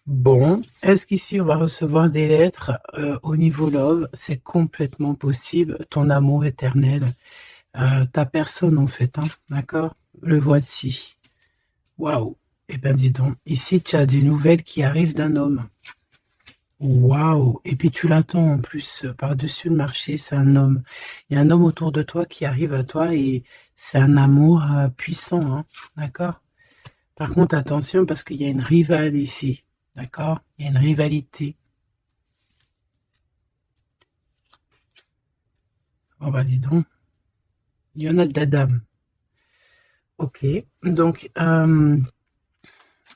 Bon, est-ce qu'ici on va recevoir des lettres au niveau love? C'est complètement possible. Ton amour éternel, ta personne en fait, hein, d'accord? Le voici. Waouh! Eh ben dis donc, ici tu as des nouvelles qui arrivent d'un homme. Waouh! Et puis tu l'attends en plus par-dessus le marché, c'est un homme. Il y a un homme autour de toi qui arrive à toi et c'est un amour puissant, hein, d'accord? Par contre, attention parce qu'il y a une rivale ici, d'accord? Il y a une rivalité. Oh bah dis donc, il y en a de la dame. Ok, donc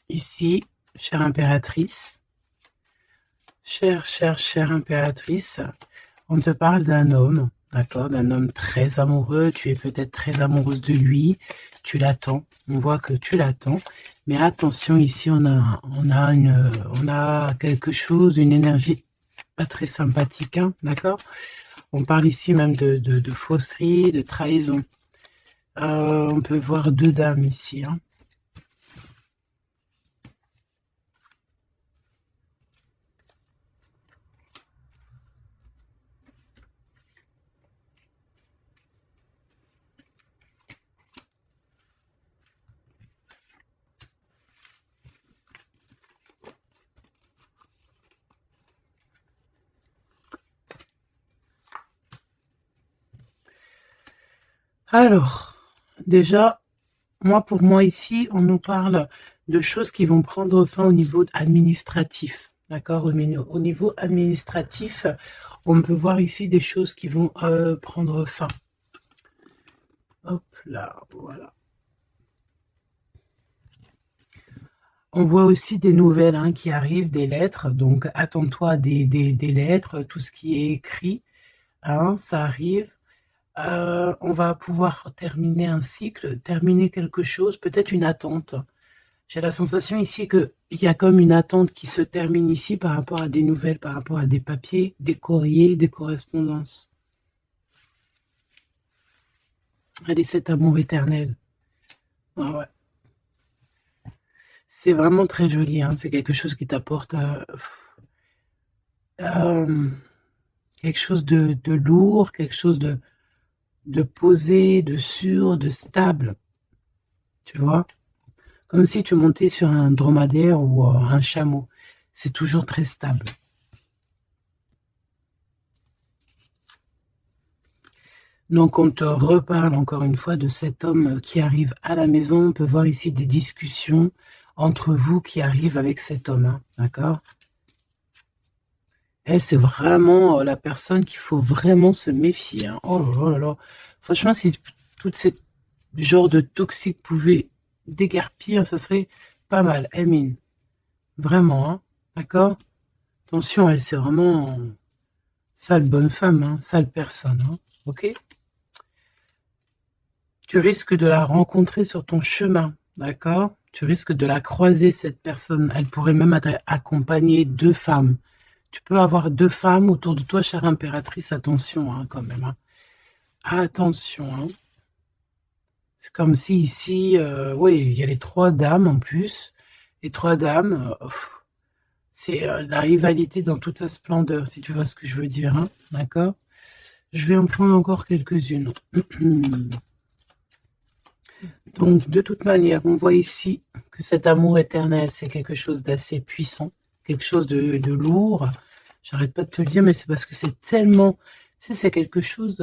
ici, chère impératrice, chère impératrice, on te parle d'un homme, d'accord, d'un homme très amoureux, tu es peut-être très amoureuse de lui, tu l'attends, on voit que tu l'attends, mais attention, ici on a quelque chose, une énergie pas très sympathique, hein, d'accord? On parle ici même de fausserie, de trahison. On peut voir deux dames ici, hein. Alors, déjà, pour moi ici, on nous parle de choses qui vont prendre fin au niveau administratif. D'accord? Au niveau administratif, on peut voir ici des choses qui vont prendre fin. Hop là, voilà. On voit aussi des nouvelles hein, qui arrivent, des lettres. Donc, attends-toi à des lettres, tout ce qui est écrit, hein, ça arrive. On va pouvoir terminer un cycle, terminer quelque chose, peut-être une attente. J'ai la sensation ici qu'il y a comme une attente qui se termine ici par rapport à des nouvelles, par rapport à des papiers, des courriers, des correspondances. Allez, cet amour éternel. Ah ouais. C'est vraiment très joli, hein. C'est quelque chose qui t'apporte euh, quelque chose de lourd, quelque chose de posé, de sûr, de stable. Tu vois? Comme si tu montais sur un dromadaire ou un chameau. C'est toujours très stable. Donc on te reparle encore une fois de cet homme qui arrive à la maison. On peut voir ici des discussions entre vous qui arrivent avec cet homme, hein, d'accord? Elle, c'est vraiment la personne qu'il faut vraiment se méfier, hein. Oh là là là. Franchement, si tout ce genre de toxique pouvait déguerpir, ça serait pas mal. Emine, vraiment, hein, d'accord? Attention, elle, c'est vraiment sale bonne femme, hein, sale personne, hein, ok? Tu risques de la rencontrer sur ton chemin, d'accord? Tu risques de la croiser, cette personne. Elle pourrait même être accompagnée de femmes. Tu peux avoir deux femmes autour de toi, chère impératrice. Attention, hein, quand même, hein. Attention, hein. C'est comme si ici, oui, il y a les trois dames en plus. Les trois dames, c'est la rivalité dans toute sa splendeur, si tu vois ce que je veux dire, hein, d'accord? Je vais en prendre encore quelques-unes. Donc, de toute manière, on voit ici que cet amour éternel, c'est quelque chose d'assez puissant, quelque chose de lourd. J'arrête pas de te le dire, mais c'est parce que c'est tellement, tu sais, c'est quelque chose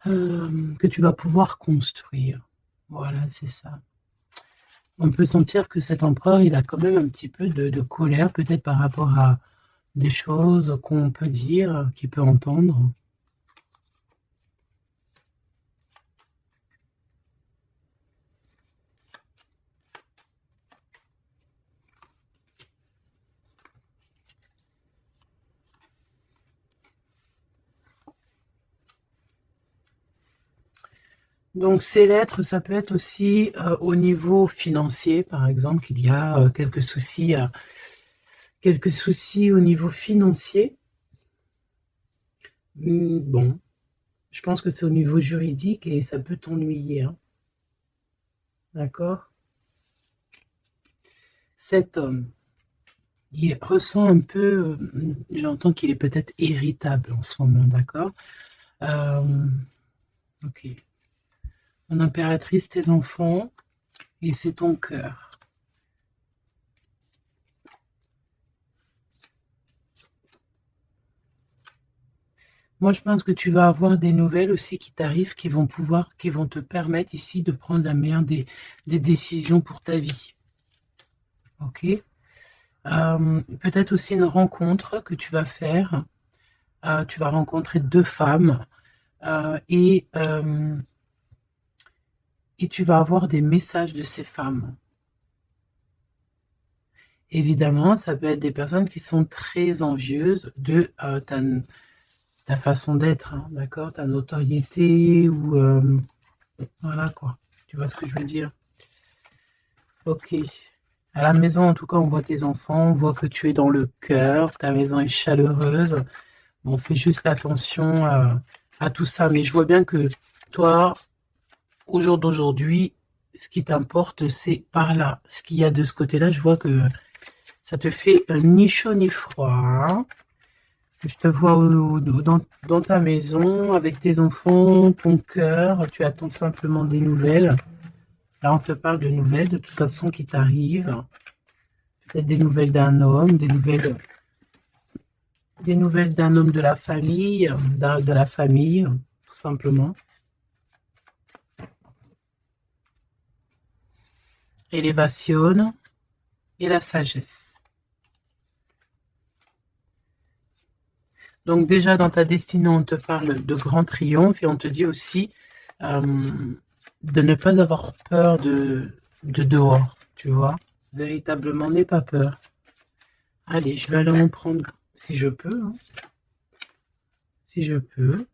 que tu vas pouvoir construire. Voilà, c'est ça. On peut sentir que cet empereur, il a quand même un petit peu de colère, peut-être par rapport à des choses qu'on peut dire, qu'il peut entendre. Donc ces lettres, ça peut être aussi au niveau financier, par exemple, qu'il y a quelques soucis au niveau financier. Bon, je pense que c'est au niveau juridique et ça peut t'ennuyer, hein, d'accord? Cet homme, il ressent un peu, j'entends qu'il est peut-être irritable en ce moment, d'accord? Ok. Mon impératrice, tes enfants, et c'est ton cœur. Moi, je pense que tu vas avoir des nouvelles aussi qui t'arrivent, qui vont te permettre ici de prendre la meilleure des décisions pour ta vie. Ok? Peut-être aussi une rencontre que tu vas faire. Tu vas rencontrer deux femmes et tu vas avoir des messages de ces femmes. Évidemment, ça peut être des personnes qui sont très envieuses de ta façon d'être, hein, d'accord? Ta notoriété ou voilà quoi. Tu vois ce que je veux dire? Ok. À la maison, en tout cas, on voit tes enfants, on voit que tu es dans le cœur, ta maison est chaleureuse. Bon, fais juste attention à tout ça. Mais je vois bien que toi, au jour d'aujourd'hui, ce qui t'importe, c'est par là. Ce qu'il y a de ce côté-là, je vois que ça te fait ni chaud ni froid, hein. Je te vois dans ta maison, avec tes enfants, ton cœur, tu attends simplement des nouvelles. Là, on te parle de nouvelles, de toute façon, qui t'arrivent. Peut-être des nouvelles d'un homme, des nouvelles d'un homme de la famille, de la famille, tout simplement. Élévation et la sagesse. Donc déjà, dans ta destinée, on te parle de grand triomphe et on te dit aussi de ne pas avoir peur de dehors, tu vois. Véritablement, n'aie pas peur. Allez, je vais aller en prendre, si je peux, hein. Si je peux.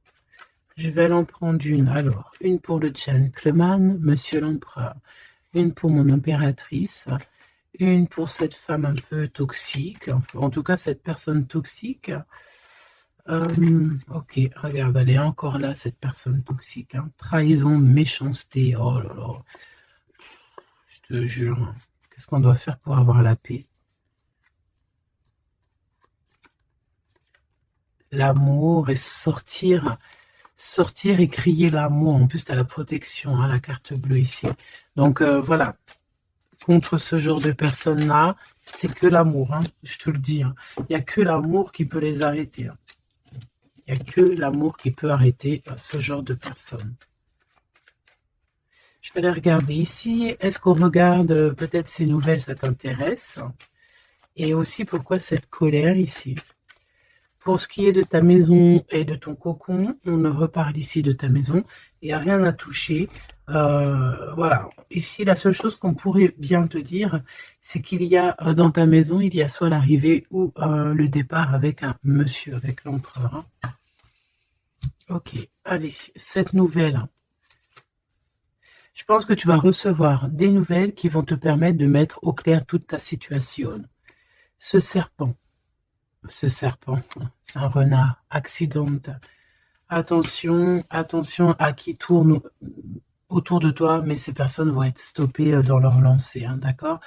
Je vais aller en prendre une. Alors, une pour le gentleman, monsieur l'empereur. Une pour mon impératrice. Une pour cette femme un peu toxique. En tout cas, cette personne toxique. Ok, regarde, elle est encore là, cette personne toxique, hein. Trahison, méchanceté, oh là là. Je te jure, qu'est-ce qu'on doit faire pour avoir la paix? L'amour et sortir et crier l'amour. En plus, tu as la protection, hein, la carte bleue ici. Donc voilà, contre ce genre de personnes-là, c'est que l'amour, hein, je te le dis. Hein. Il n'y a que l'amour qui peut les arrêter. Hein. Il n'y a que l'amour qui peut arrêter ce genre de personnes. Je vais les regarder ici. Est-ce qu'on regarde peut-être ces nouvelles, ça t'intéresse? Et aussi, pourquoi cette colère ici? Pour ce qui est de ta maison et de ton cocon, on ne reparle ici de ta maison. Il n'y a rien à toucher. Voilà. Ici, la seule chose qu'on pourrait bien te dire, c'est qu'il y a dans ta maison, il y a soit l'arrivée ou le départ avec un monsieur, avec l'empereur. Hein. Ok, allez, cette nouvelle. Je pense que tu vas recevoir des nouvelles qui vont te permettre de mettre au clair toute ta situation. Ce serpent, c'est un renard, accident. Attention, attention à qui tourne autour de toi, mais ces personnes vont être stoppées dans leur lancée, hein, d'accord?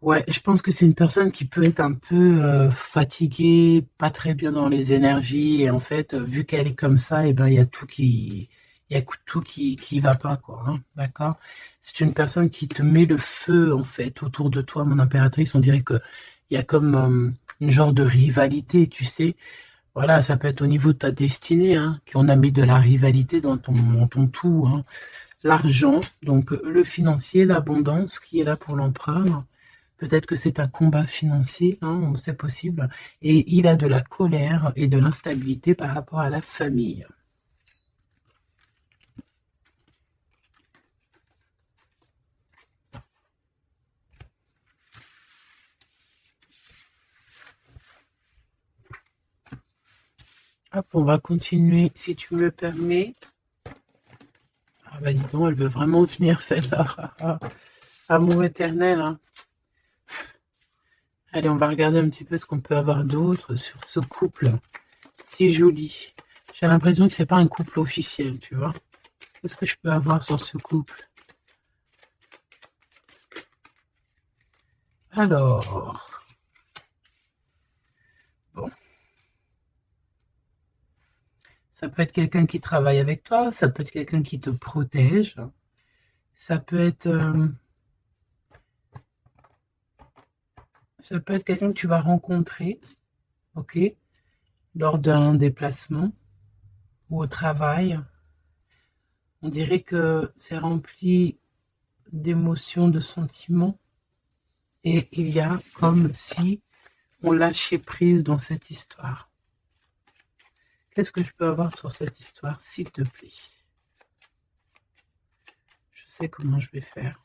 Ouais, je pense que c'est une personne qui peut être un peu fatiguée, pas très bien dans les énergies, et en fait, vu qu'elle est comme ça, et ben il y a tout qui va pas, quoi, hein, d'accord? C'est une personne qui te met le feu, en fait, autour de toi, mon impératrice. On dirait que il y a comme une genre de rivalité, tu sais. Voilà, ça peut être au niveau de ta destinée, hein, qu'on a mis de la rivalité dans ton tout, hein. L'argent, donc le financier, l'abondance qui est là pour l'empereur. Peut-être que c'est un combat financier, hein, c'est possible. Et il a de la colère et de l'instabilité par rapport à la famille. Hop, on va continuer, si tu me le permets. Ah bah dis donc, elle veut vraiment venir celle-là. Amour éternel, hein. Allez, on va regarder un petit peu ce qu'on peut avoir d'autre sur ce couple si joli. J'ai l'impression que c'est pas un couple officiel, tu vois. Qu'est-ce que je peux avoir sur ce couple? Alors, bon, ça peut être quelqu'un qui travaille avec toi, ça peut être quelqu'un qui te protège, ça peut être quelqu'un que tu vas rencontrer, ok, lors d'un déplacement ou au travail. On dirait que c'est rempli d'émotions, de sentiments, et il y a comme si on lâchait prise dans cette histoire. Qu'est-ce que je peux avoir sur cette histoire, s'il te plaît? Je sais comment je vais faire.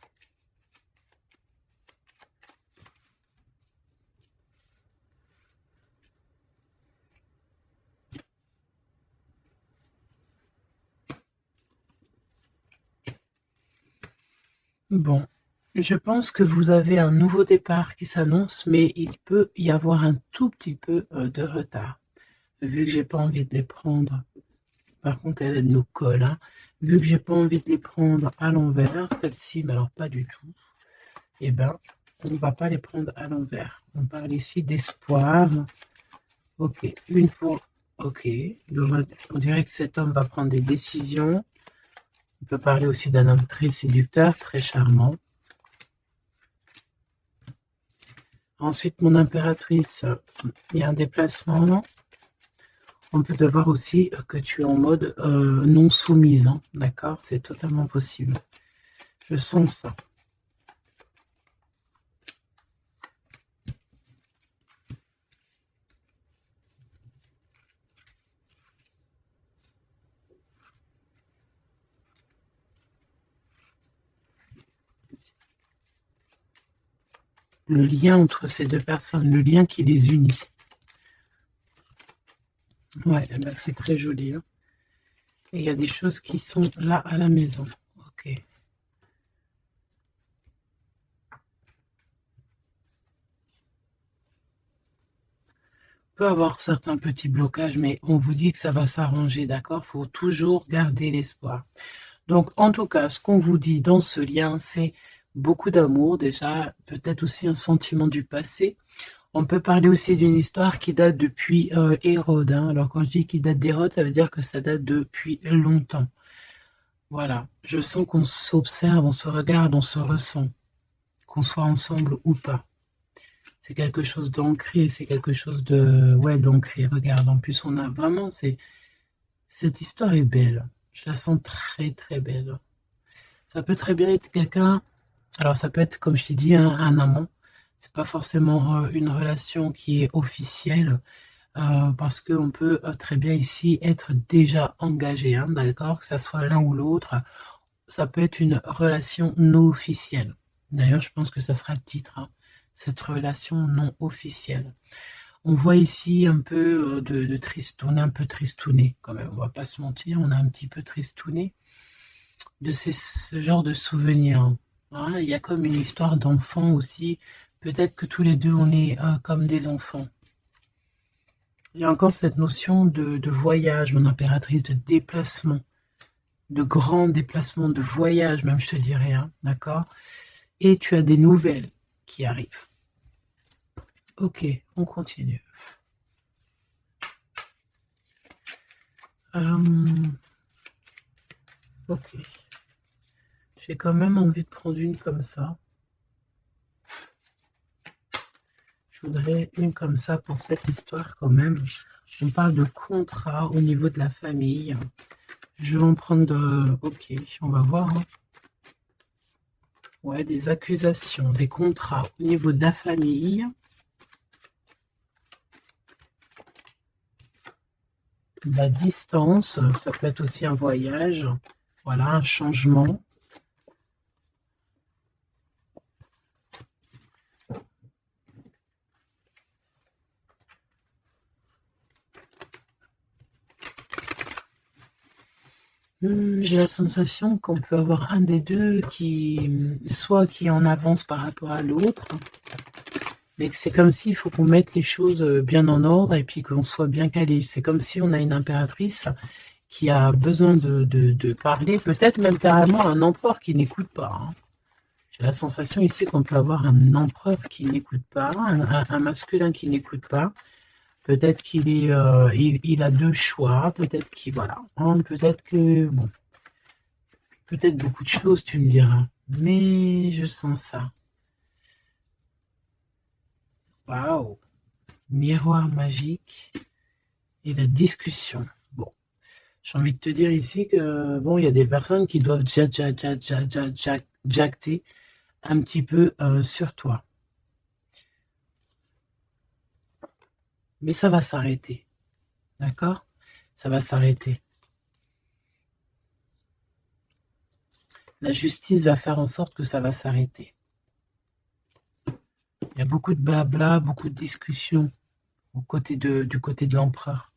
Bon, je pense que vous avez un nouveau départ qui s'annonce, mais il peut y avoir un tout petit peu de retard. Vu que j'ai pas envie de les prendre, par contre elle nous colle, hein. Vu que j'ai pas envie de les prendre à l'envers, celle-ci, mais alors pas du tout, eh ben, on ne va pas les prendre à l'envers. On parle ici d'espoir. Ok, une fois, ok, on dirait que cet homme va prendre des décisions. On peut parler aussi d'un homme très séducteur, très charmant. Ensuite, mon impératrice, il y a un déplacement. On peut devoir aussi que tu es en mode non soumise, hein, d'accord? C'est totalement possible. Je sens ça. Le lien entre ces deux personnes, le lien qui les unit. Ouais, ben c'est très joli, hein. Et il y a des choses qui sont là à la maison. Ok. On peut avoir certains petits blocages, mais on vous dit que ça va s'arranger, d'accord? Il faut toujours garder l'espoir. Donc, en tout cas, ce qu'on vous dit dans ce lien, c'est beaucoup d'amour, déjà, peut-être aussi un sentiment du passé. On peut parler aussi d'une histoire qui date depuis Hérode, hein. Alors, quand je dis qu'il date d'Hérode, ça veut dire que ça date depuis longtemps. Voilà, je sens qu'on s'observe, on se regarde, on se ressent, qu'on soit ensemble ou pas. C'est quelque chose d'ancré, c'est quelque chose de... Ouais, d'ancré, regarde, en plus on a vraiment... Cette histoire est belle, je la sens très très belle. Ça peut très bien être quelqu'un... Alors ça peut être, comme je t'ai dit, un amant. C'est pas forcément une relation qui est officielle, parce qu'on peut très bien ici être déjà engagé, hein, d'accord, que ça soit l'un ou l'autre. Ça peut être une relation non officielle. D'ailleurs, je pense que ça sera le titre, hein, cette relation non officielle. On voit ici un peu de triste, on est un peu tristouné quand même, on va pas se mentir, on a un petit peu tristouné de ce genre de souvenirs, hein. Il y a comme une histoire d'enfant aussi, peut-être que tous les deux on est comme des enfants. Il y a encore cette notion de voyage, mon impératrice, de déplacement, de grands déplacements, de voyage même, je te dirais, hein, d'accord? Et tu as des nouvelles qui arrivent. Ok, on continue. Ok. J'ai quand même envie de prendre une comme ça. Je voudrais une comme ça pour cette histoire quand même. On parle de contrat au niveau de la famille. Je vais en prendre... Ok, on va voir, hein. Ouais, des accusations, des contrats au niveau de la famille. La distance, ça peut être aussi un voyage. Voilà, un changement. J'ai la sensation qu'on peut avoir un des deux soit qui est en avance par rapport à l'autre, mais que c'est comme s'il faut qu'on mette les choses bien en ordre et puis qu'on soit bien calé. C'est comme si on a une impératrice qui a besoin de parler, peut-être même carrément un empereur qui n'écoute pas, hein. J'ai la sensation ici qu'on peut avoir un empereur qui n'écoute pas, un masculin qui n'écoute pas. Peut-être qu'il est, il a deux choix, peut-être qu'il, voilà, hein, peut-être que, bon, peut-être beaucoup de choses, tu me diras. Mais je sens ça. Waouh! Miroir magique et la discussion. Bon, j'ai envie de te dire ici que, bon, il y a des personnes qui doivent jacter un petit peu sur toi. Mais ça va s'arrêter. D'accord? Ça va s'arrêter. La justice va faire en sorte que ça va s'arrêter. Il y a beaucoup de blabla, beaucoup de discussions du côté de l'empereur.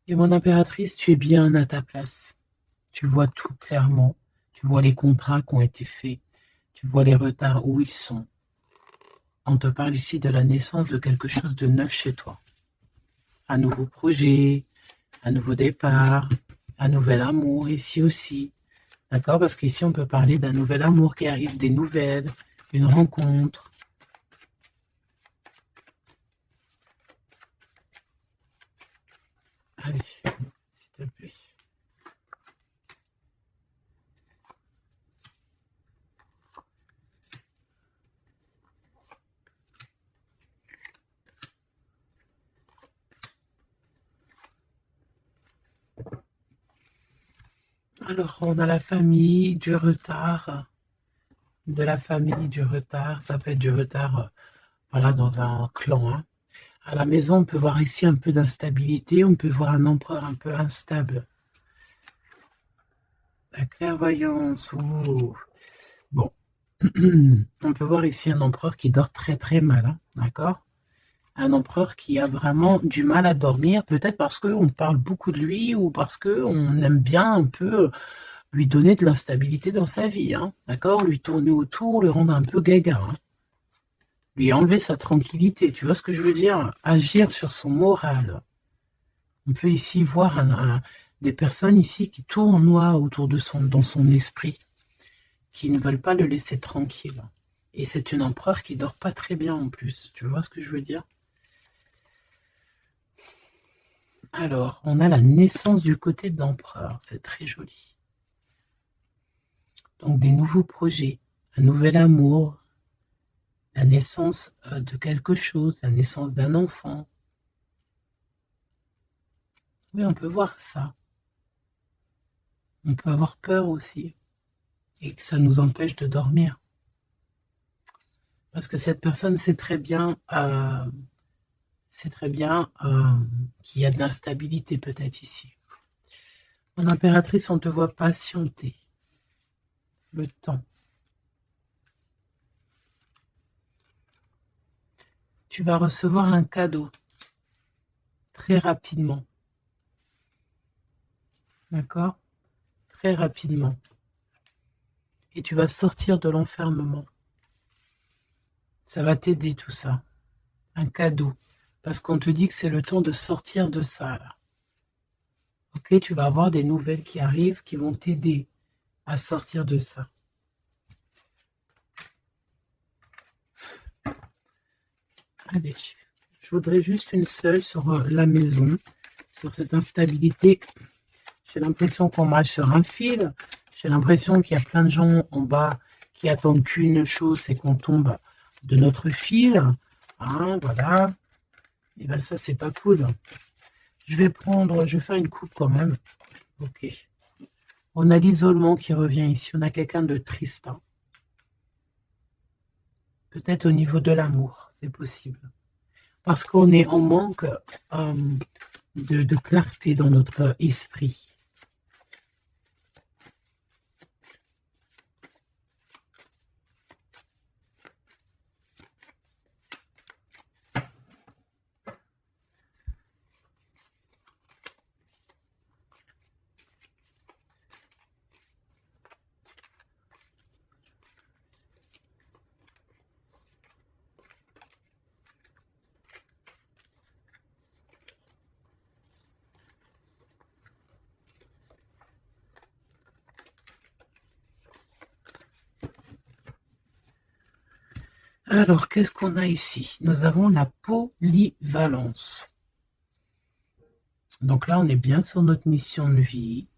Et mon impératrice, tu es bien à ta place. Tu vois tout clairement. Tu vois les contrats qui ont été faits. Tu vois les retards où ils sont. On te parle ici de la naissance de quelque chose de neuf chez toi. Un nouveau projet, un nouveau départ, un nouvel amour ici aussi. D'accord? Parce qu'ici, on peut parler d'un nouvel amour qui arrive, des nouvelles, une rencontre. Allez, s'il te plaît. Alors, on a la famille, du retard, de la famille, du retard. Ça peut être du retard, voilà, dans un clan. Hein. À la maison, on peut voir ici un peu d'instabilité. On peut voir un empereur un peu instable. La clairvoyance. Oh. Bon. On peut voir ici un empereur qui dort très très mal. Hein, d'accord? Un empereur qui a vraiment du mal à dormir. Peut-être parce qu'on parle beaucoup de lui ou parce qu'on aime bien un peu lui donner de l'instabilité dans sa vie, hein, d'accord? Lui tourner autour, le rendre un peu gaga, hein. Lui enlever sa tranquillité, tu vois ce que je veux dire? Agir sur son moral. On peut ici voir des personnes ici qui tournoient autour de dans son esprit, qui ne veulent pas le laisser tranquille. Et c'est une empereur qui dort pas très bien en plus, tu vois ce que je veux dire? Alors, on a la naissance du côté de l'empereur, c'est très joli. Donc des nouveaux projets, un nouvel amour, la naissance de quelque chose, la naissance d'un enfant. Oui, on peut voir ça. On peut avoir peur aussi, et que ça nous empêche de dormir. Parce que cette personne sait très bien qu'il y a de l'instabilité peut-être ici. Mon impératrice, on te voit patienter le temps. Tu vas recevoir un cadeau très rapidement. D'accord? Très rapidement. Et tu vas sortir de l'enfermement. Ça va t'aider tout ça. Un cadeau. Parce qu'on te dit que c'est le temps de sortir de ça. Là. Ok, tu vas avoir des nouvelles qui arrivent qui vont t'aider à sortir de ça. Allez, je voudrais juste une seule sur la maison, sur cette instabilité. J'ai l'impression qu'on marche sur un fil. J'ai l'impression qu'il y a plein de gens en bas qui attendent qu'une chose, c'est qu'on tombe de notre fil. Hein, voilà. Et bien ça, c'est pas cool. Je vais faire une coupe quand même. Ok. On a l'isolement qui revient ici. On a quelqu'un de triste. Hein. Peut-être au niveau de l'amour, c'est possible. Parce qu'on est en manque de clarté dans notre esprit. Alors, qu'est-ce qu'on a ici? Nous avons la polyvalence. Donc là, on est bien sur notre mission de vie.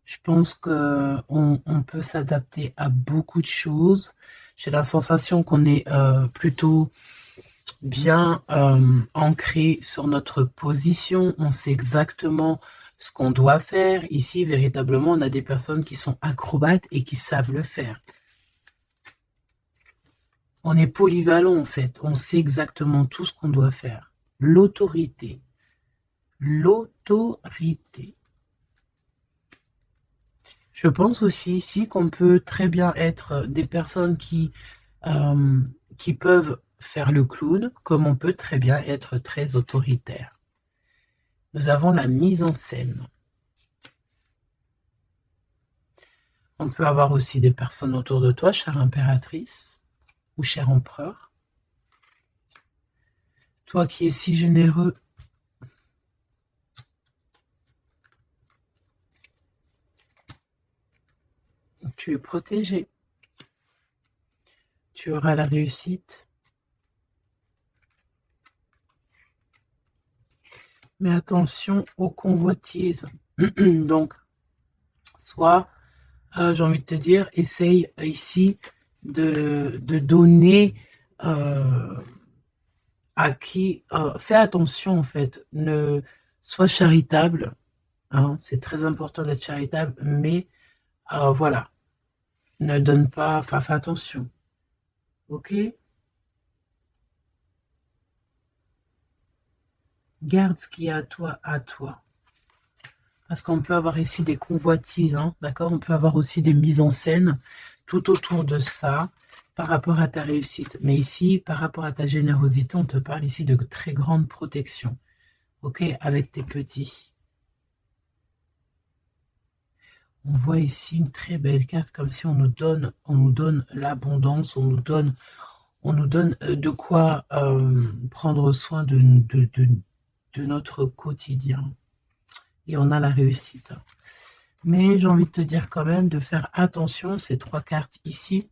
Je pense qu'on peut s'adapter à beaucoup de choses. J'ai la sensation qu'on est plutôt bien ancré sur notre position. On sait exactement ce qu'on doit faire. Ici, véritablement, on a des personnes qui sont acrobates et qui savent le faire. On est polyvalent, en fait. On sait exactement tout ce qu'on doit faire. L'autorité. L'autorité. Je pense aussi ici qu'on peut très bien être des personnes qui peuvent faire le clown, comme on peut très bien être très autoritaire. Nous avons la mise en scène. On peut avoir aussi des personnes autour de toi, chère impératrice ou cher empereur. Toi qui es si généreux, tu es protégé. Tu auras la réussite. Mais attention aux convoitises. Donc, soit, j'ai envie de te dire, essaye ici de donner à qui... fais attention, en fait. Sois charitable. Hein, c'est très important d'être charitable, mais voilà. Ne donne pas... Enfin, fais attention. Ok? Garde ce qui est à toi, à toi. Parce qu'on peut avoir ici des convoitises, hein, d'accord? On peut avoir aussi des mises en scène tout autour de ça par rapport à ta réussite. Mais ici, par rapport à ta générosité, on te parle ici de très grande protection, ok? Avec tes petits. On voit ici une très belle carte, comme si on nous donne l'abondance, on nous donne de quoi prendre soin de notre quotidien. Et on a la réussite. Mais j'ai envie de te dire quand même de faire attention, ces trois cartes ici.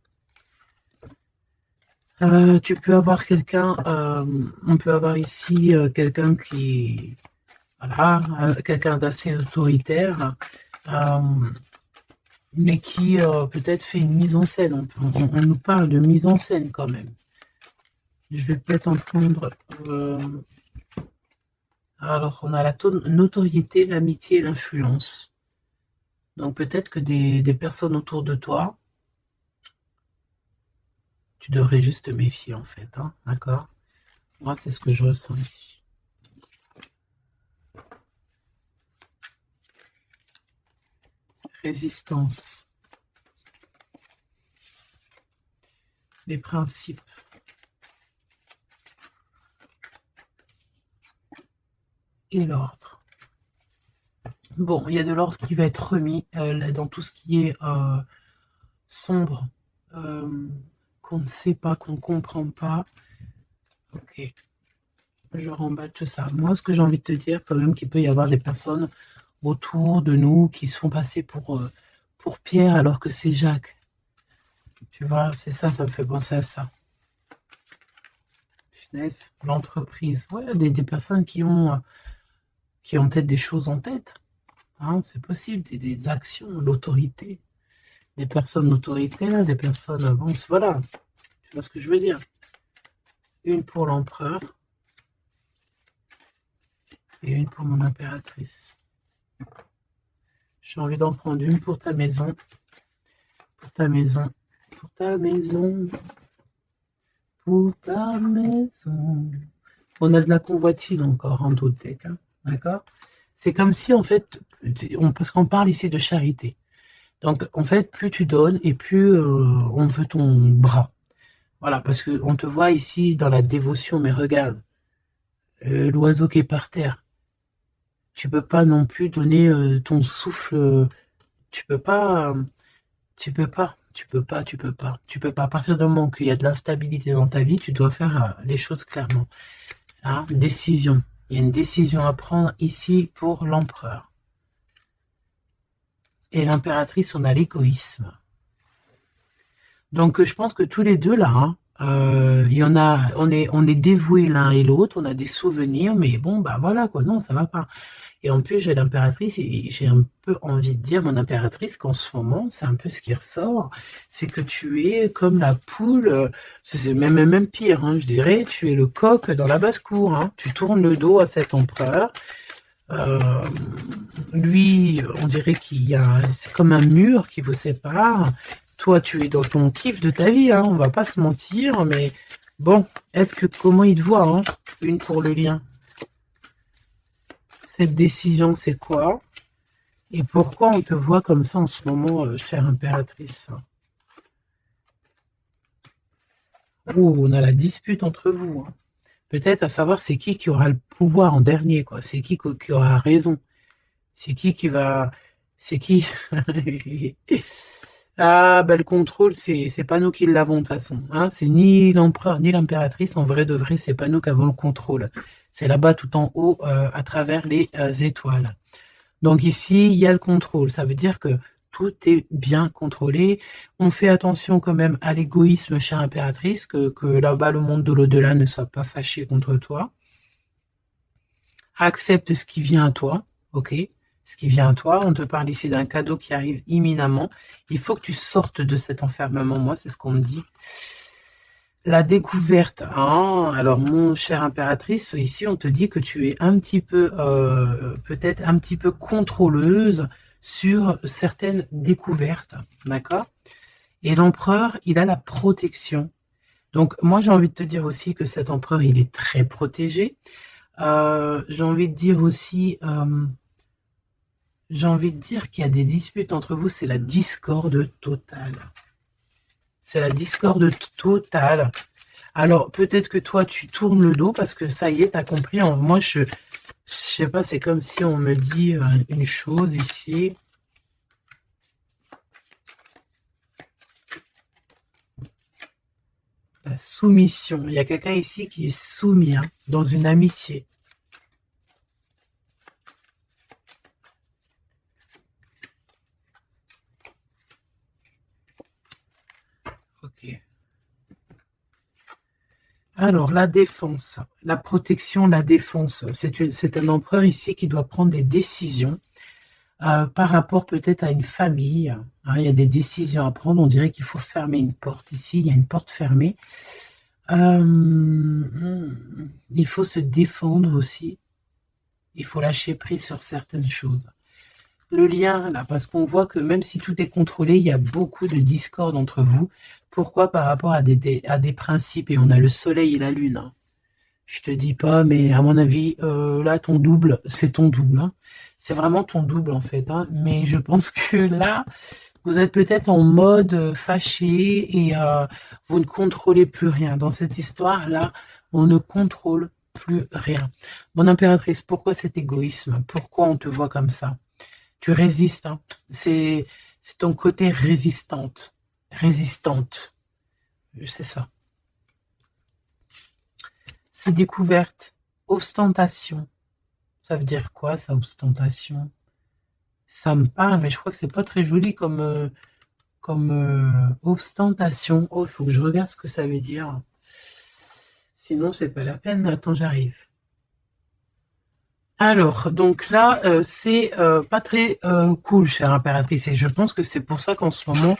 Tu peux avoir quelqu'un, on peut avoir ici quelqu'un qui, voilà, quelqu'un d'assez autoritaire, mais qui peut-être fait une mise en scène. On nous parle de mise en scène quand même. Je vais peut-être en prendre... alors, on a la notoriété, l'amitié et l'influence. Donc, peut-être que des personnes autour de toi, tu devrais juste te méfier, en fait. Hein, d'accord? Moi, c'est ce que je ressens ici. Résistance. Les principes. Et l'ordre. Bon, il y a de l'ordre qui va être remis dans tout ce qui est sombre, qu'on ne sait pas, qu'on ne comprend pas. Ok. Je remballe tout ça. Moi, ce que j'ai envie de te dire, quand même, qu'il peut y avoir des personnes autour de nous qui se font passer pour Pierre alors que c'est Jacques. Tu vois, c'est ça, ça me fait penser à ça. Finesse, l'entreprise. Ouais, des personnes qui ont peut-être des choses en tête. Hein, c'est possible, des actions, l'autorité. Des personnes autoritaires, des personnes... Bon, voilà, tu vois ce que je veux dire. Une pour l'empereur. Et une pour mon impératrice. J'ai envie d'en prendre une pour ta maison. Pour ta maison. Pour ta maison. Pour ta maison. On a de la convoitise encore en d'autres decks. Hein, d'accord? C'est comme si, en fait, parce qu'on parle ici de charité. Donc, en fait, plus tu donnes et plus on veut ton bras. Voilà, parce qu'on te voit ici dans la dévotion, mais regarde, l'oiseau qui est par terre. Tu peux pas non plus donner ton souffle. Tu peux pas. Tu peux pas. Tu peux pas. Tu peux pas. Tu peux pas. À partir du moment qu'il y a de l'instabilité dans ta vie, tu dois faire les choses clairement. Hein, décision. Il y a une décision à prendre ici pour l'empereur. Et l'impératrice, on a l'égoïsme. Donc, je pense que tous les deux, là, Il y en a, on est dévoués l'un et l'autre, on a des souvenirs, mais bon, bah voilà quoi, non, ça va pas. Et en plus, j'ai l'impératrice, et j'ai un peu envie de dire, mon impératrice, qu'en ce moment, c'est un peu ce qui ressort, c'est que tu es comme la poule, c'est même pire, hein, je dirais, tu es le coq dans la basse-cour, hein, tu tournes le dos à cet empereur. Euh, Lui, on dirait qu'il y a, c'est comme un mur qui vous sépare. Toi, tu es dans ton kiff de ta vie, hein, on va pas se mentir, mais bon, comment il te voit, hein, une pour le lien. Cette décision, c'est quoi? Et pourquoi on te voit comme ça en ce moment, chère impératrice? Oh, on a la dispute entre vous, hein. Peut-être à savoir c'est qui aura le pouvoir en dernier, quoi. C'est qui aura raison. C'est qui va... C'est qui? Ah, bah le contrôle, c'est pas nous qui l'avons de toute façon, hein. C'est ni l'empereur ni l'impératrice, en vrai de vrai, c'est pas nous qui avons le contrôle. C'est là-bas tout en haut, à travers les étoiles. Donc ici, il y a le contrôle. Ça veut dire que tout est bien contrôlé. On fait attention quand même à l'égoïsme, chère impératrice, que là-bas, le monde de l'au-delà ne soit pas fâché contre toi. Accepte ce qui vient à toi, ok? Ce qui vient à toi. On te parle ici d'un cadeau qui arrive imminemment. Il faut que tu sortes de cet enfermement. Moi, c'est ce qu'on me dit. La découverte, hein. Alors mon cher impératrice, ici on te dit que tu es un petit peu, peut-être un petit peu contrôleuse sur certaines découvertes, d'accord? Et l'empereur, il a la protection. Donc moi j'ai envie de te dire aussi que cet empereur, il est très protégé. J'ai envie de dire aussi, j'ai envie de dire qu'il y a des disputes entre vous, c'est la discorde totale. C'est la discorde totale. Alors, peut-être que toi, tu tournes le dos parce que ça y est, t'as compris. Moi, je sais pas, c'est comme si on me dit une chose ici. La soumission. Il y a quelqu'un ici qui est soumis, hein, dans une amitié. Ok. Alors, la défense, la protection, la défense. C'est un empereur ici qui doit prendre des décisions par rapport peut-être à une famille. Hein, il y a des décisions à prendre. On dirait qu'il faut fermer une porte ici. Il y a une porte fermée. Il faut se défendre aussi. Il faut lâcher prise sur certaines choses. Le lien, là, parce qu'on voit que même si tout est contrôlé, il y a beaucoup de discorde entre vous. Pourquoi? Par rapport à des principes. Et on a le soleil et la lune, hein. Je te dis pas, mais à mon avis, là, ton double, c'est ton double, hein. C'est vraiment ton double, en fait, hein. Mais je pense que là, vous êtes peut-être en mode fâché et vous ne contrôlez plus rien. Dans cette histoire-là, on ne contrôle plus rien. Mon impératrice, pourquoi cet égoïsme? Pourquoi on te voit comme ça? Tu résistes, hein. C'est ton côté résistante. C'est ça. C'est découverte. Ostentation. Ça veut dire quoi, ça, ostentation? Ça me parle, mais je crois que c'est pas très joli comme ostentation. Oh, il faut que je regarde ce que ça veut dire. Sinon, c'est pas la peine. Attends, j'arrive. Alors, donc là, c'est pas très cool, chère impératrice. Et je pense que c'est pour ça qu'en ce moment,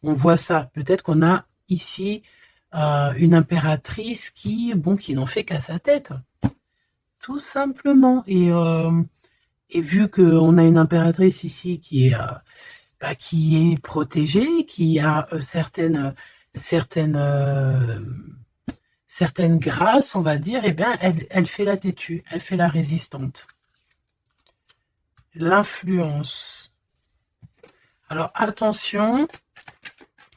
on voit ça. Peut-être qu'on a ici une impératrice qui n'en fait qu'à sa tête. Tout simplement. Et vu qu'on a une impératrice ici qui est protégée, qui a certaines grâces, on va dire, eh bien, elle fait la têtue, elle fait la résistante. L'influence. Alors, attention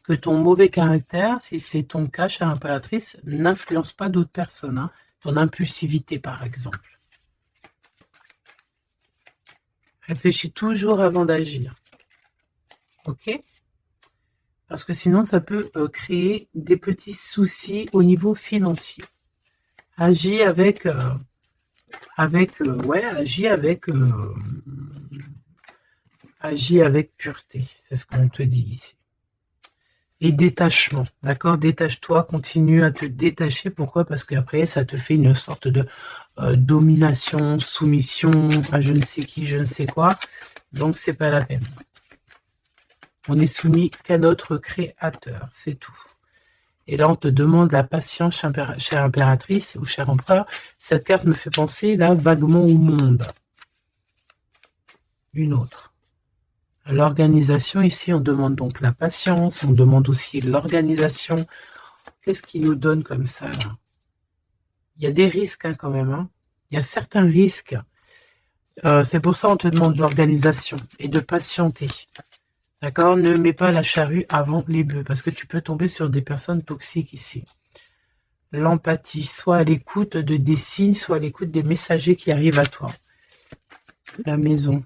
que ton mauvais caractère, si c'est ton cas, chère impératrice, n'influence pas d'autres personnes, hein. Ton impulsivité, par exemple. Réfléchis toujours avant d'agir. Ok? Parce que sinon, ça peut créer des petits soucis au niveau financier. Agis avec pureté. C'est ce qu'on te dit ici. et détachement, d'accord? Détache-toi, continue à te détacher. Pourquoi? Parce qu'après, ça te fait une sorte de domination, soumission à je ne sais qui, je ne sais quoi. Donc, c'est pas la peine. On est soumis qu'à notre créateur, c'est tout. Et là, on te demande la patience, chère impératrice ou cher empereur. Cette carte me fait penser, là, vaguement au monde. Une autre. L'organisation, ici, on demande donc la patience, on demande aussi l'organisation. Qu'est-ce qu'il nous donne comme ça, là? Il y a des risques, hein, quand même. Hein. Il y a certains risques. C'est pour ça qu'on te demande l'organisation et de patienter. D'accord? Ne mets pas la charrue avant les bœufs, parce que tu peux tomber sur des personnes toxiques ici. L'empathie, soit à l'écoute des signes, soit à l'écoute des messagers qui arrivent à toi. La maison.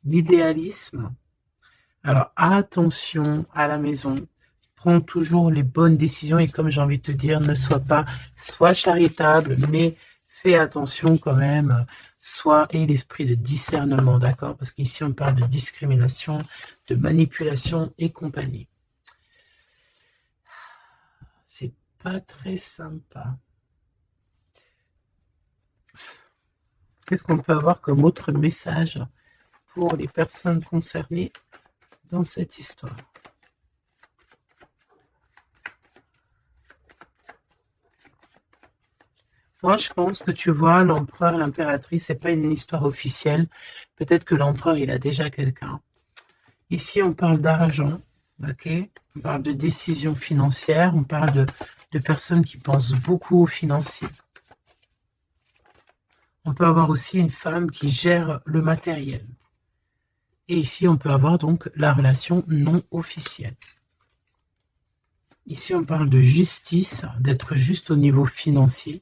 L'idéalisme. Alors, attention à la maison. Prends toujours les bonnes décisions et comme j'ai envie de te dire, ne sois charitable, mais fais attention quand même. Et l'esprit de discernement, d'accord? Parce qu'ici, on parle de discrimination, de manipulation et compagnie. C'est pas très sympa. Qu'est-ce qu'on peut avoir comme autre message pour les personnes concernées dans cette histoire? Moi, je pense que tu vois, l'empereur, l'impératrice, c'est pas une histoire officielle. Peut-être que l'empereur, il a déjà quelqu'un. Ici, on parle d'argent, ok? On parle de décisions financières, on parle de personnes qui pensent beaucoup aux financiers. On peut avoir aussi une femme qui gère le matériel. Et ici, on peut avoir donc la relation non officielle. Ici, on parle de justice, d'être juste au niveau financier,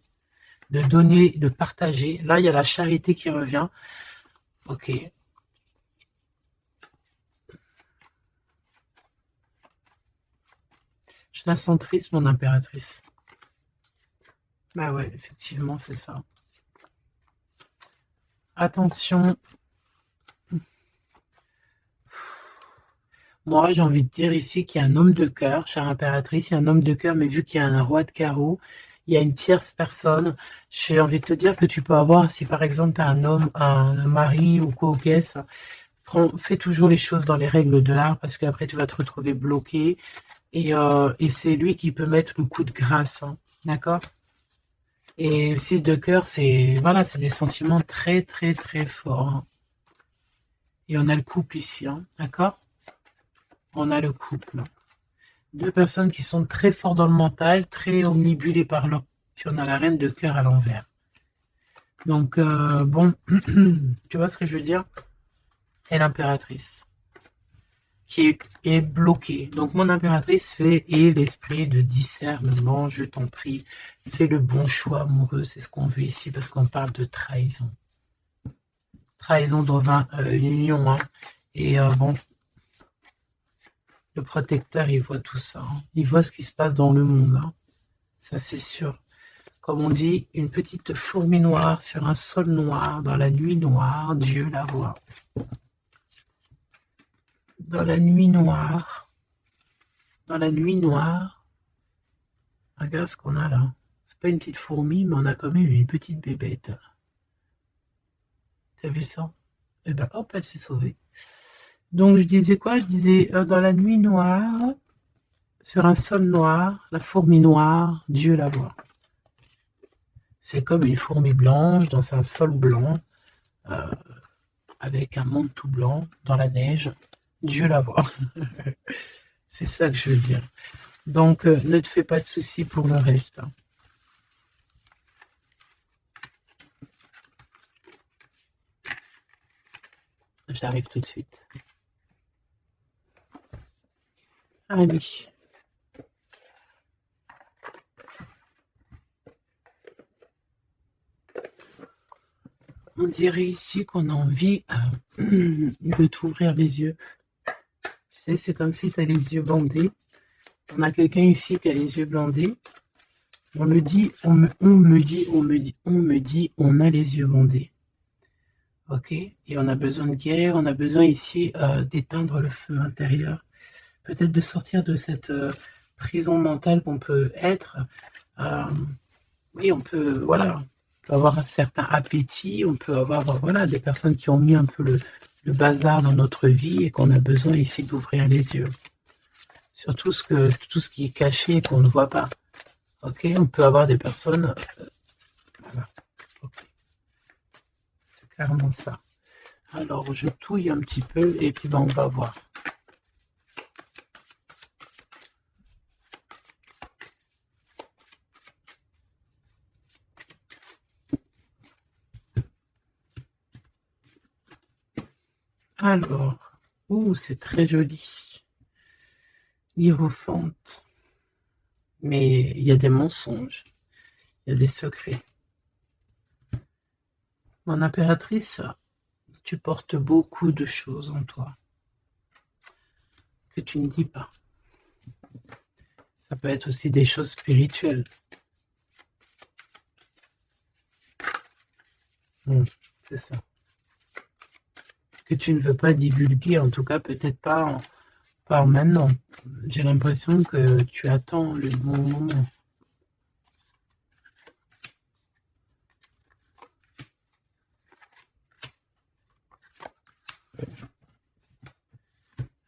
de donner, de partager. Là, il y a la charité qui revient. Ok. Je la sens triste, mon impératrice. Bah ouais, effectivement, c'est ça. Attention. Moi, j'ai envie de dire ici qu'il y a un homme de cœur, chère impératrice, il y a un homme de cœur, mais vu qu'il y a un roi de carreau, il y a une tierce personne. J'ai envie de te dire que tu peux avoir, si par exemple tu as un homme, un mari ou quoi au caisse, fais toujours les choses dans les règles de l'art parce qu'après tu vas te retrouver bloqué et c'est lui qui peut mettre le coup de grâce, hein, d'accord? Et le 6 de cœur, c'est voilà, c'est des sentiments très très très forts. Hein. Et on a le couple ici, hein, d'accord? On a le couple. Deux personnes qui sont très fortes dans le mental, très omnibulées par leur... Puis on a la reine de cœur à l'envers. Donc, bon, tu vois ce que je veux dire? Et l'impératrice, qui est bloquée. Donc, mon impératrice fait, et l'esprit de discernement, je t'en prie, fais le bon choix amoureux, c'est ce qu'on veut ici, parce qu'on parle de trahison. Trahison dans une union, hein. Et bon, le protecteur, il voit tout ça. Hein. Il voit ce qui se passe dans le monde. Hein. Ça, c'est sûr. Comme on dit, une petite fourmi noire sur un sol noir, dans la nuit noire, Dieu la voit. Dans la nuit noire, regarde ce qu'on a là. C'est pas une petite fourmi, mais on a quand même une petite bébête. T'as vu ça? Eh ben, hop, elle s'est sauvée. Donc, je disais quoi? Je disais, dans la nuit noire, sur un sol noir, la fourmi noire, Dieu la voit. C'est comme une fourmi blanche dans un sol blanc, avec un monde tout blanc, dans la neige, Dieu la voit. C'est ça que je veux dire. Donc, ne te fais pas de soucis pour le reste. Hein. J'arrive tout de suite. Allez. On dirait ici qu'on a envie de t'ouvrir les yeux. Tu sais, c'est comme si tu as les yeux bandés. On a quelqu'un ici qui a les yeux bandés. On me dit, on me dit, on a les yeux bandés. Ok? Et on a besoin de guérir, on a besoin ici d'éteindre le feu intérieur. peut-être de sortir de cette prison mentale qu'on peut être. Oui, on peut, voilà, on peut avoir un certain appétit, on peut avoir, voilà, des personnes qui ont mis un peu le bazar dans notre vie et qu'on a besoin ici d'ouvrir les yeux sur tout ce qui est caché et qu'on ne voit pas. Ok, on peut avoir des personnes, voilà, ok, c'est clairement ça. Alors, je touille un petit peu et puis ben, on va voir. Alors, ouh, c'est très joli. Hiérophante. Mais il y a des mensonges, il y a des secrets. Mon impératrice, tu portes beaucoup de choses en toi que tu ne dis pas. Ça peut être aussi des choses spirituelles. C'est ça. Que tu ne veux pas divulguer, en tout cas peut-être pas maintenant. J'ai l'impression que tu attends le bon moment.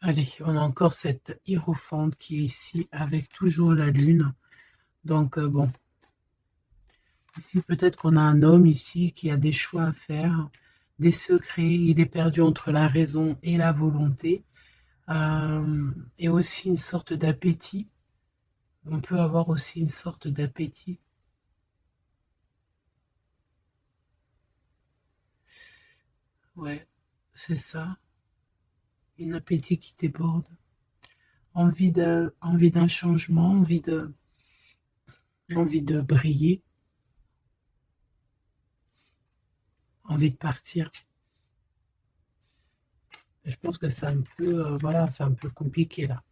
Allez, on a encore cette hiérophante qui est ici avec toujours la lune. Donc bon, ici peut-être qu'on a un homme ici qui a des choix à faire, des secrets, il est perdu entre la raison et la volonté. Et aussi une sorte d'appétit. On peut avoir aussi une sorte d'appétit. Ouais, c'est ça. Un appétit qui déborde. Envie d'un changement, envie de briller, envie de partir. Je pense que c'est un peu, voilà, c'est un peu compliqué là.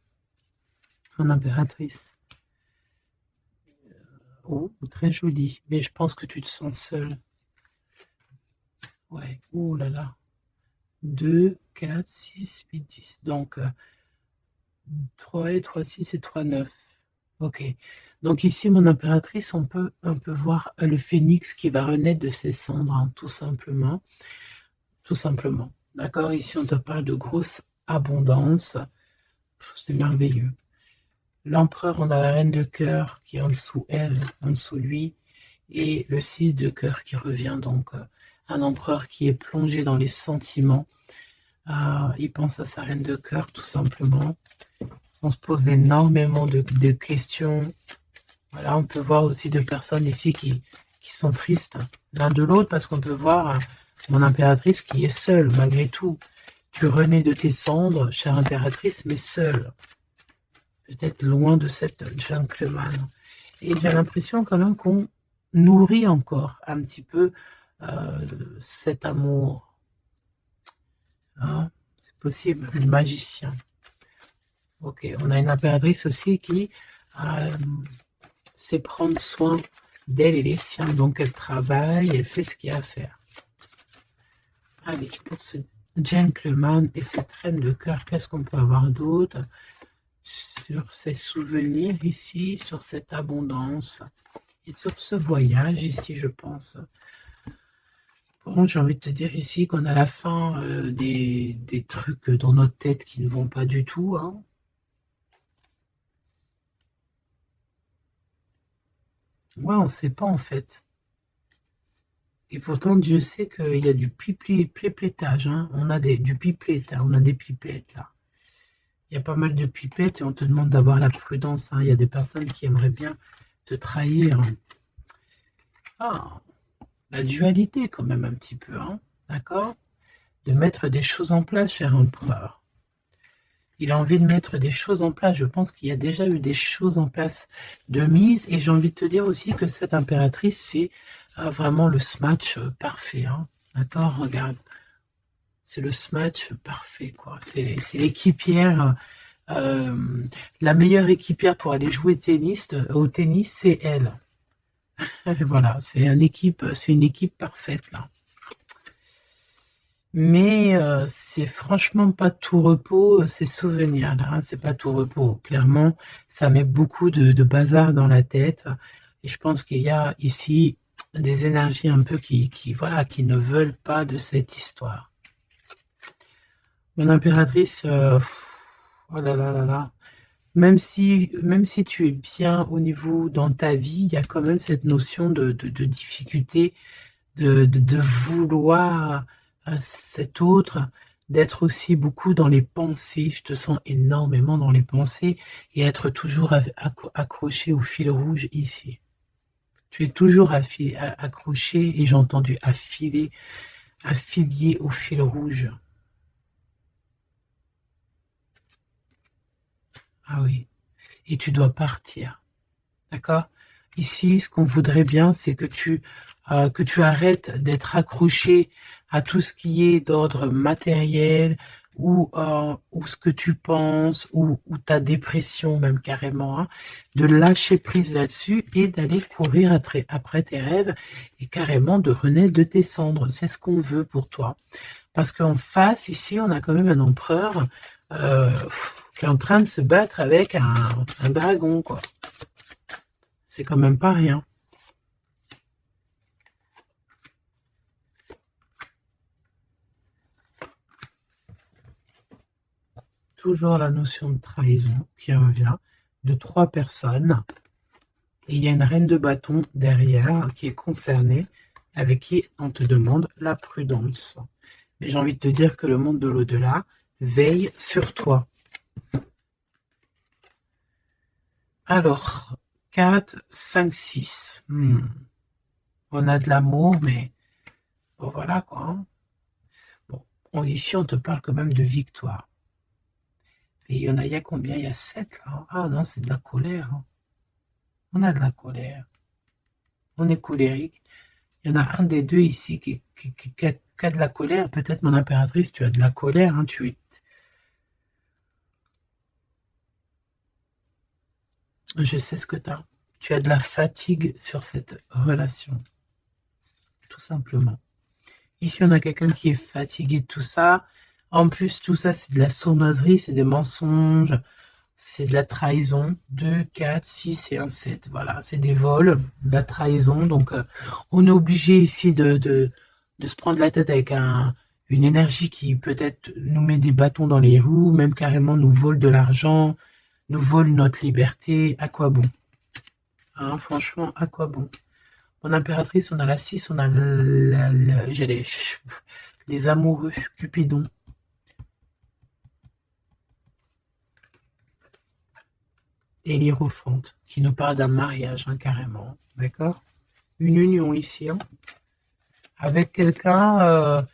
Mon impératrice. Oh, très jolie. Mais je pense que tu te sens seule. Ouais, oh là là. 2, 4, 6, 8, 10. Donc, 3 et 3, 6 et 3, 9. Ok. Donc ici, mon impératrice, on peut un peu voir le phénix qui va renaître de ses cendres, hein, tout simplement. Tout simplement. D'accord? Ici, on te parle de grosse abondance. C'est merveilleux. L'empereur, on a la reine de cœur qui est en dessous elle, en dessous lui, et le 6 de cœur qui revient. Donc, un empereur qui est plongé dans les sentiments. Il pense à sa reine de cœur, tout simplement. On se pose énormément de questions. Voilà, on peut voir aussi deux personnes ici qui sont tristes l'un de l'autre, parce qu'on peut voir mon impératrice qui est seule, malgré tout. Tu renais de tes cendres, chère impératrice, mais seule. Peut-être loin de cette gentleman. Et j'ai l'impression quand même qu'on nourrit encore un petit peu cet amour. Hein, c'est possible, le magicien. Ok, on a une impératrice aussi qui sait prendre soin d'elle et les siens. Donc elle travaille, elle fait ce qu'il y a à faire. Allez, pour ce gentleman et cette reine de cœur, qu'est-ce qu'on peut avoir d'autre sur ces souvenirs ici, sur cette abondance et sur ce voyage ici, je pense. Bon, j'ai envie de te dire ici qu'on a la fin des trucs dans notre tête qui ne vont pas du tout. Hein. Ouais, on ne sait pas en fait. Et pourtant, Dieu sait qu'il y a du pipettage. Hein. On a du pipette, hein. On a des pipettes là. Il y a pas mal de pipettes et on te demande d'avoir la prudence. Hein. Il y a des personnes qui aimeraient bien te trahir. Ah, la dualité quand même un petit peu, hein. D'accord? De mettre des choses en place, cher empereur. Il a envie de mettre des choses en place. Je pense qu'il y a déjà eu des choses en place de mise. Et j'ai envie de te dire aussi que cette impératrice, c'est vraiment le smash parfait. Hein. D'accord? Regarde. C'est le smash parfait, quoi. C'est l'équipière. La meilleure équipière pour aller jouer au tennis, c'est elle. Voilà, c'est une équipe parfaite, là. Mais c'est franchement pas tout repos, ces souvenirs-là, hein, c'est pas tout repos. Clairement, ça met beaucoup de bazar dans la tête. Et je pense qu'il y a ici des énergies un peu voilà, qui ne veulent pas de cette histoire. Mon impératrice, oh là là là là. Même si tu es bien au niveau dans ta vie, il y a quand même cette notion de difficulté, de vouloir cet autre, d'être aussi beaucoup dans les pensées. Je te sens énormément dans les pensées et être toujours accroché au fil rouge ici. Tu es toujours accroché et j'ai entendu affilié au fil rouge. Ah oui. Et tu dois partir. D'accord? Ici, ce qu'on voudrait bien, c'est que tu arrêtes d'être accroché à tout ce qui est d'ordre matériel ou ce que tu penses ou ta dépression même carrément, hein, de lâcher prise là-dessus et d'aller courir après tes rêves et carrément de renaître de tes cendres. C'est ce qu'on veut pour toi. Parce qu'en face, ici, on a quand même un empereur euh, qui est en train de se battre avec un dragon, quoi. C'est quand même pas rien. Toujours la notion de trahison qui revient de 3 personnes. Et il y a une reine de bâton derrière qui est concernée, avec qui on te demande la prudence. Mais j'ai envie de te dire que le monde de l'au-delà veille sur toi. Alors, 4, 5, 6. On a de l'amour, mais bon, voilà quoi, hein. Bon, ici, on te parle quand même de victoire. Et il y a combien? Il y a 7 là. Ah non, c'est de la colère, hein. On a de la colère. On est colérique. Il y en a un des deux ici qui a de la colère. Peut-être, mon impératrice, tu as de la colère, hein. Je sais ce que tu as. Tu as de la fatigue sur cette relation. Tout simplement. Ici, on a quelqu'un qui est fatigué de tout ça. En plus, tout ça, c'est de la sournoiserie, c'est des mensonges, c'est de la trahison. 2, 4, 6 et un 7. Voilà, c'est des vols, de la trahison. Donc, on est obligé ici de se prendre la tête avec une énergie qui peut-être nous met des bâtons dans les roues, même carrément nous vole de l'argent, nous vole notre liberté. À quoi bon? Hein, franchement, à quoi bon? Mon impératrice, on a la 6, on a les amoureux, Cupidon. Et l'Hiérophante, qui nous parle d'un mariage, hein, carrément. D'accord? Une union ici, hein, avec quelqu'un,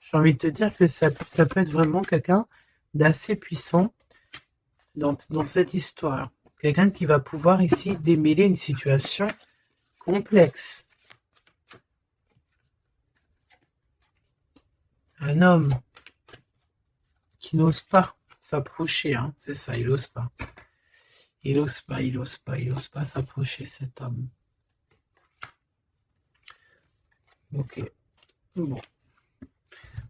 j'ai envie de te dire que ça peut être vraiment quelqu'un d'assez puissant dans cette histoire. Quelqu'un qui va pouvoir ici démêler une situation complexe. Un homme qui n'ose pas s'approcher, hein, c'est ça, il n'ose pas. Il n'ose pas, il n'ose pas, il n'ose pas s'approcher, cet homme. Ok. Bon.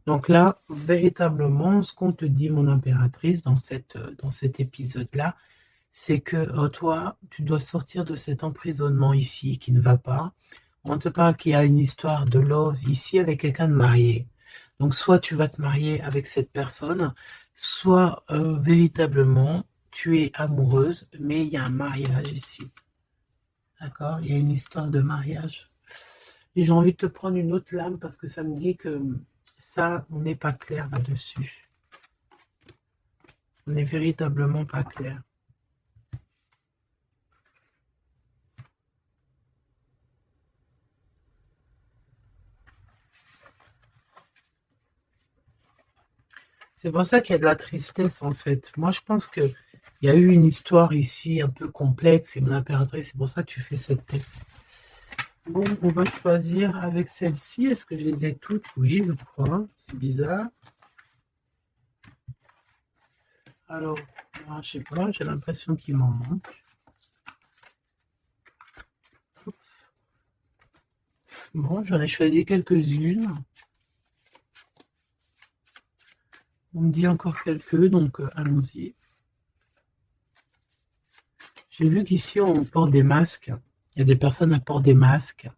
Donc là, véritablement, ce qu'on te dit, mon impératrice, dans cet épisode-là, c'est que toi, tu dois sortir de cet emprisonnement ici qui ne va pas. On te parle qu'il y a une histoire de love ici avec quelqu'un de marié. Donc soit tu vas te marier avec cette personne, soit véritablement tu es amoureuse, mais il y a un mariage ici. D'accord? Il y a une histoire de mariage. Et j'ai envie de te prendre une autre lame parce que ça me dit que ça, on n'est pas clair là-dessus. On n'est véritablement pas clair. C'est pour ça qu'il y a de la tristesse, en fait. Moi, je pense qu'il y a eu une histoire ici un peu complexe, et mon impératrice, c'est pour ça que tu fais cette tête. Bon, on va choisir avec celle-ci. Est-ce que je les ai toutes? Oui, je crois. C'est bizarre. Alors, je sais pas, j'ai l'impression qu'il m'en manque. Bon, j'en ai choisi quelques-unes. On me dit encore quelques, donc allons-y. J'ai vu qu'ici, on porte des masques. Il y a des personnes qui portent des masques.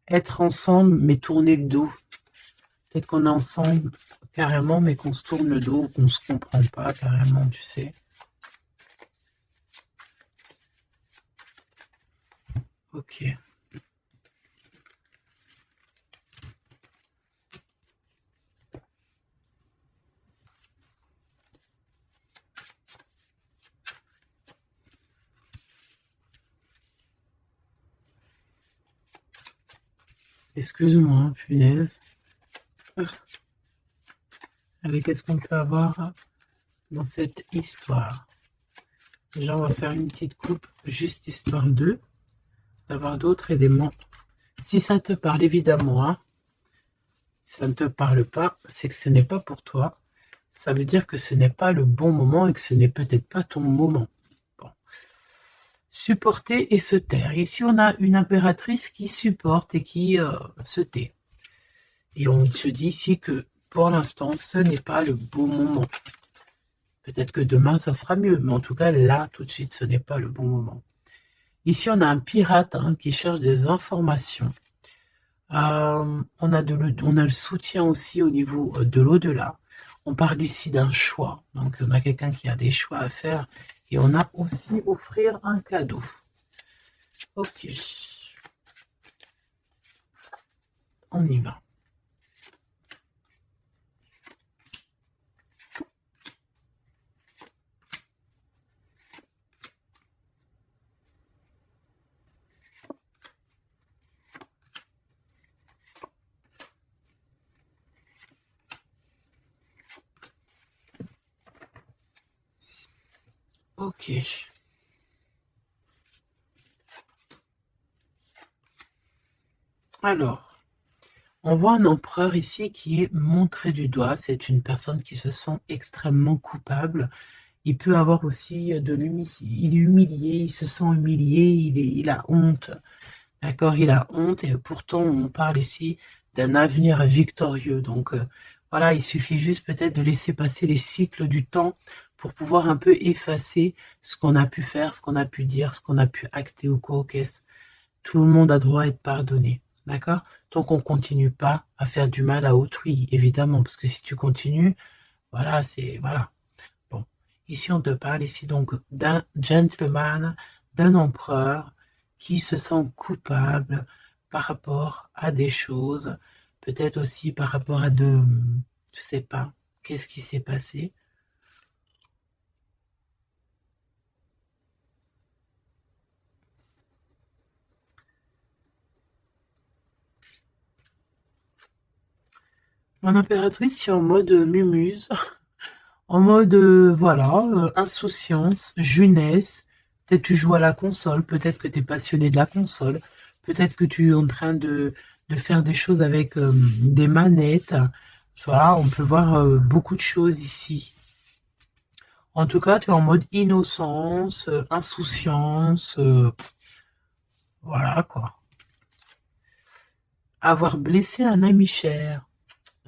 Être ensemble, mais tourner le dos. Peut-être qu'on est ensemble carrément, mais qu'on se tourne le dos, qu'on se comprend pas carrément, tu sais. Ok. Excuse-moi, punaise. Allez, qu'est-ce qu'on peut avoir dans cette histoire? Déjà, on va faire une petite coupe, juste histoire d'avoir d'autres éléments. Si ça te parle, évidemment, hein, si ça ne te parle pas, c'est que ce n'est pas pour toi. Ça veut dire que ce n'est pas le bon moment et que ce n'est peut-être pas ton moment. Bon. Supporter et se taire. Ici, on a une impératrice qui supporte et qui se tait. Et on se dit ici que pour l'instant, ce n'est pas le bon moment. Peut-être que demain, ça sera mieux, mais en tout cas, là, tout de suite, ce n'est pas le bon moment. Ici, on a un pirate qui cherche des informations. On a le soutien aussi au niveau de l'au-delà. On parle ici d'un choix. Donc, on a quelqu'un qui a des choix à faire. Et on a aussi offrir un cadeau. Ok. On y va. Ok. Alors, on voit un empereur ici qui est montré du doigt. C'est une personne qui se sent extrêmement coupable. Il peut avoir aussi de l'humiliation. Il est humilié, il se sent humilié, il a honte. D'accord, il a honte et pourtant on parle ici d'un avenir victorieux. Donc voilà, il suffit juste peut-être de laisser passer les cycles du temps pour pouvoir un peu effacer ce qu'on a pu faire, ce qu'on a pu dire, ce qu'on a pu acter ou quoi, qu'est-ce. Tout le monde a droit à être pardonné. D'accord? Donc on continue pas à faire du mal à autrui, évidemment, parce que si tu continues, voilà, c'est voilà. Bon, ici on te parle ici donc d'un gentleman, d'un empereur qui se sent coupable par rapport à des choses, peut-être aussi par rapport à je sais pas, qu'est-ce qui s'est passé. Mon impératrice, c'est en mode mumuse, en mode, voilà, insouciance, jeunesse. Peut-être tu joues à la console, peut-être que tu es passionné de la console, peut-être que tu es en train de faire des choses avec des manettes. Voilà, on peut voir beaucoup de choses ici. En tout cas, tu es en mode innocence, insouciance, voilà quoi. Avoir blessé un ami cher.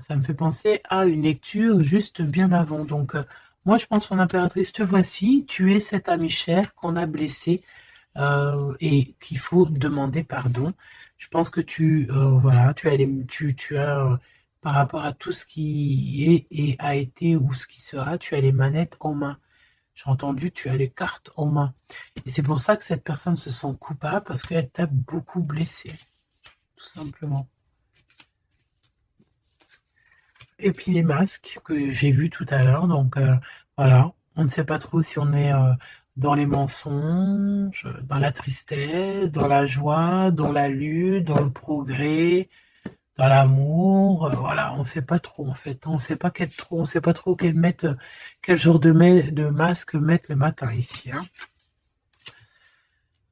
Ça me fait penser à une lecture juste bien avant. Donc, moi, je pense, mon impératrice, te voici. Tu es cet ami cher qu'on a blessé et qu'il faut demander pardon. Je pense que voilà, tu as par rapport à tout ce qui est et a été ou ce qui sera, tu as les manettes en main. J'ai entendu, tu as les cartes en main. Et c'est pour ça que cette personne se sent coupable parce qu'elle t'a beaucoup blessé, tout simplement. Et puis les masques que j'ai vus tout à l'heure, donc voilà, on ne sait pas trop si on est dans les mensonges, dans la tristesse, dans la joie, dans la lutte, dans le progrès, dans l'amour, voilà, on ne sait pas trop en fait, on sait pas on sait pas trop quel genre de masque mettre le matin ici, hein.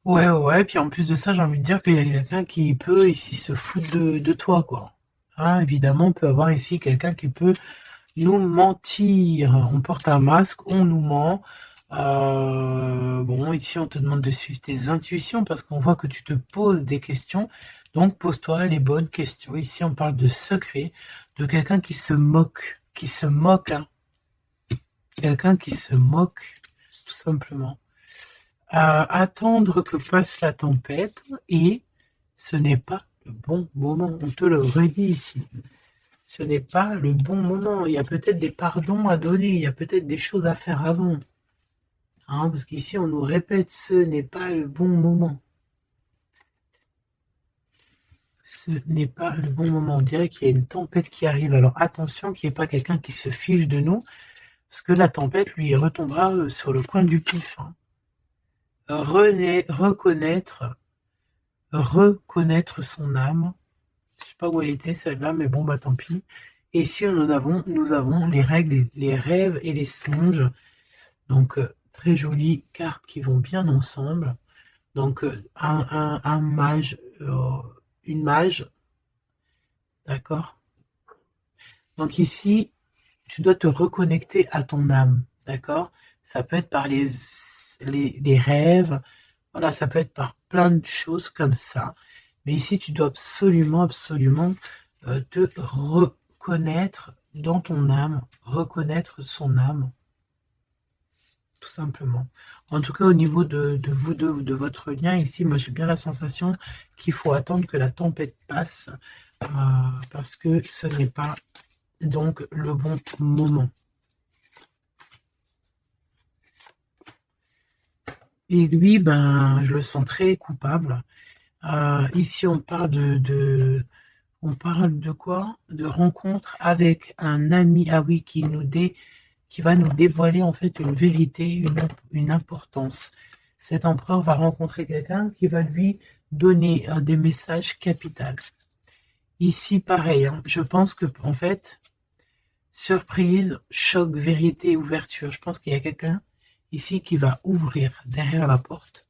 Ouais, ouais, puis en plus de ça, j'ai envie de dire qu'il y a quelqu'un qui peut ici se foutre de toi, quoi. Hein, évidemment, on peut avoir ici quelqu'un qui peut nous mentir. On porte un masque, on nous ment. Bon, ici, on te demande de suivre tes intuitions parce qu'on voit que tu te poses des questions. Donc, pose-toi les bonnes questions. Ici, on parle de secret, de quelqu'un qui se moque, hein. Quelqu'un qui se moque, tout simplement. Attendre que passe la tempête, et ce n'est pas le bon moment. On te le redit ici. Ce n'est pas le bon moment. Il y a peut-être des pardons à donner, il y a peut-être des choses à faire avant. Hein, parce qu'ici, on nous répète, ce n'est pas le bon moment. Ce n'est pas le bon moment. On dirait qu'il y a une tempête qui arrive. Alors attention qu'il n'y ait pas quelqu'un qui se fiche de nous, parce que la tempête, lui, retombera sur le coin du pif. Hein. Reconnaître son âme. Je sais pas où elle était celle-là, mais bon, bah tant pis. Et ici, nous avons les règles, les rêves et les songes. Donc, très jolies cartes qui vont bien ensemble. Donc, un mage, une mage, d'accord. Donc ici, tu dois te reconnecter à ton âme, d'accord. Ça peut être par les rêves, voilà, ça peut être par plein de choses comme ça. Mais ici, tu dois absolument te reconnaître dans ton âme, reconnaître son âme, tout simplement. En tout cas, au niveau de vous deux, de votre lien, ici, moi j'ai bien la sensation qu'il faut attendre que la tempête passe, parce que ce n'est pas donc le bon moment. Et lui, ben, je le sens très coupable. Ici, on parle on parle de quoi? De rencontre avec un ami, ah oui, qui va nous dévoiler en fait une vérité, une importance. Cet empereur va rencontrer quelqu'un qui va lui donner des messages capitaux. Ici, pareil, hein, je pense que en fait, surprise, choc, vérité, ouverture. Je pense qu'il y a quelqu'un ici qui va ouvrir derrière la porte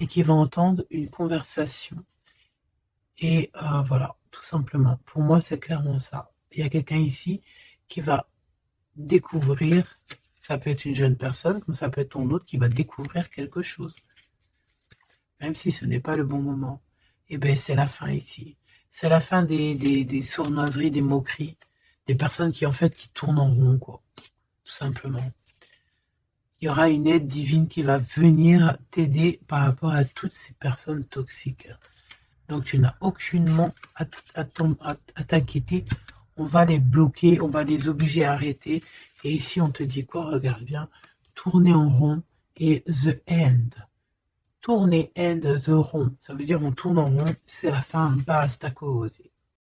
et qui va entendre une conversation. Et voilà, tout simplement. Pour moi, c'est clairement ça. Il y a quelqu'un ici qui va découvrir, ça peut être une jeune personne, comme ça peut être ton autre qui va découvrir quelque chose. Même si ce n'est pas le bon moment. Et bien, c'est la fin ici. C'est la fin des sournoiseries, des moqueries, des personnes qui, en fait, qui tournent en rond, quoi. Tout simplement. Il y aura une aide divine qui va venir t'aider par rapport à toutes ces personnes toxiques. Donc, tu n'as aucunement à t'inquiéter. On va les bloquer, on va les obliger à arrêter. Et ici, on te dit quoi? Regarde bien. Tourner en rond et the end. Tourner, end, the rond. Ça veut dire on tourne en rond, c'est la fin, basta cause.